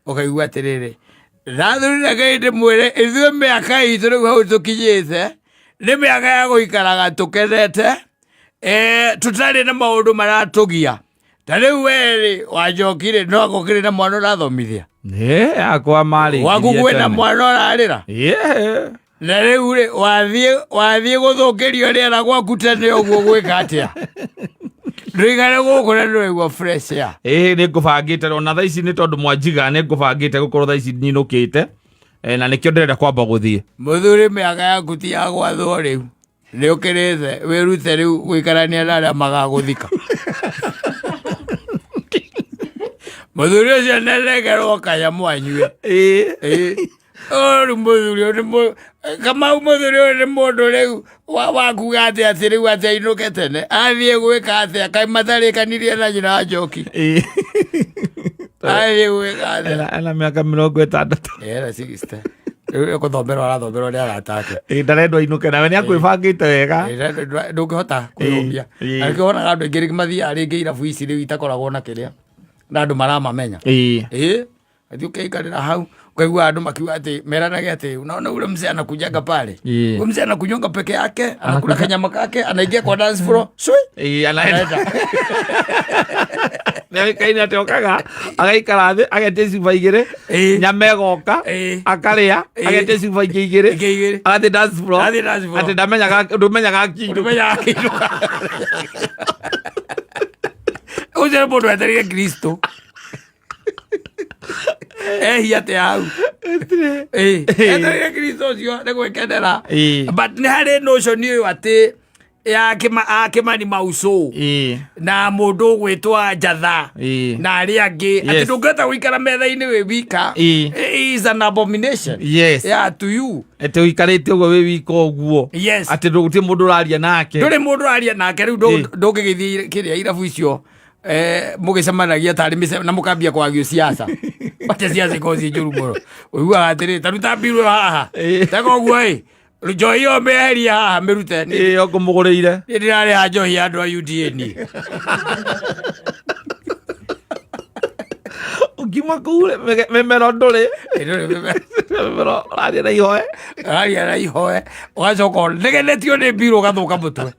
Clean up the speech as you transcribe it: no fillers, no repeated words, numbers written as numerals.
ukaigua atiriri rathurire Ngai ndimwire ithuĩ mĩaka itũ rĩu hau tũkinyĩte nĩ mĩaka ya gũikaraga tũkenete tũtarĩ na maũndũ maratũgia. Ta rĩu werĩ wanjokire no agokire na mwana ũrathomithia akwa marĩ waku kwĩna mwana ũrarĩra na rĩu rĩ wathiĩ gũthũkĩrio rĩera gwaku tene ũguo gwĩka atĩa ndũigare gũkũ na ndũraigua fresh air. Nĩ ngũbangĩte ona thaa ici nĩ tondũ mwanjiga nĩ ngũbangĩte gũkorwo thaa ici nyinũkĩte na nĩkĩo ndĩrenda kwamba gũthiĩ. Mũthuri mĩaka yaku ti ya gwathwo rĩu nĩ ũkĩrĩte wĩrute rĩu gũikarania na arĩa magagũthika. Mũthuri ũcio nĩarengerwo kanyamũ anyue. Rĩu mũthuri ũyũ Kamau mũthuri ũyũ nĩ mũndũ rĩu wakuga atĩ rĩu atĩ ainũke tene athiĩ gwĩka atĩa kaĩ matarĩkanirie na nyina wa Njoki. Athiĩ gwĩka atĩa ena mĩaka 60. Era 60. Rĩu gũthomberwo arathomerwo nĩ arata ake. Ndarendwo ainũke nawe nĩ akwĩbangĩte wega. Ndũngĩhota kwĩyũmbia. Arĩkĩ wonaga andũ aingĩ mathiaga rĩngĩ irabu ici rĩu itakoragwo na kĩrĩa na andũ maramamenya. Athiĩ ũkaikarĩra hau ukaigua andũ makiuga atĩ meranage atĩ unaona ule mzee anakujaga pale. Ule mzee anakunyonga peke yake, anakula kanyama kake, anaingia kwa dance floor. Sui. Anaenda. Nĩ kaini atĩ okaga agaikara thĩ agete ciba igĩrĩ nyama ĩgoka akarĩa agete ciba ingĩ igĩrĩ agathiĩ dance floor atĩ ndũmenyaga kindu. Ũcio nĩ mũndũ wetereire Kristo. Ehia te hau etereire Kristo ũcio nĩ gwĩkenera. But nĩ harĩ notion ũyũ atĩ ya Kimani Mauso na mũndũ gwĩtwa Njatha na arĩa angĩ atĩ ndũngĩhota gũikara metha-inĩ wĩ wika is an abomination to you. Atĩ ũikarĩte ũguo wĩ wika ũguo atĩ ndũgũtirĩ mũndũ ũraria nake. Ndũrĩ mũndũ ũraria nake rĩu ndũngĩgĩthiĩ kĩrĩa irabu icio mũgĩcemanagia tarĩ na mũkambia kwagio siasa. Wacha siasa ikosi njũru mũno. Ũiguaga atĩrĩ ta ruta mbirũ haha tega ũguo njohi ĩyo mĩeheria haha mĩrute. Ngũmũgũrĩire ndĩrarĩha njohi andũ a UDA. Ũngima kũu mĩmero ndũrĩ mĩmero ũraria na ihoe ũgacoka ũnegenetio nĩ mbirũ ũgathũka mũtwe.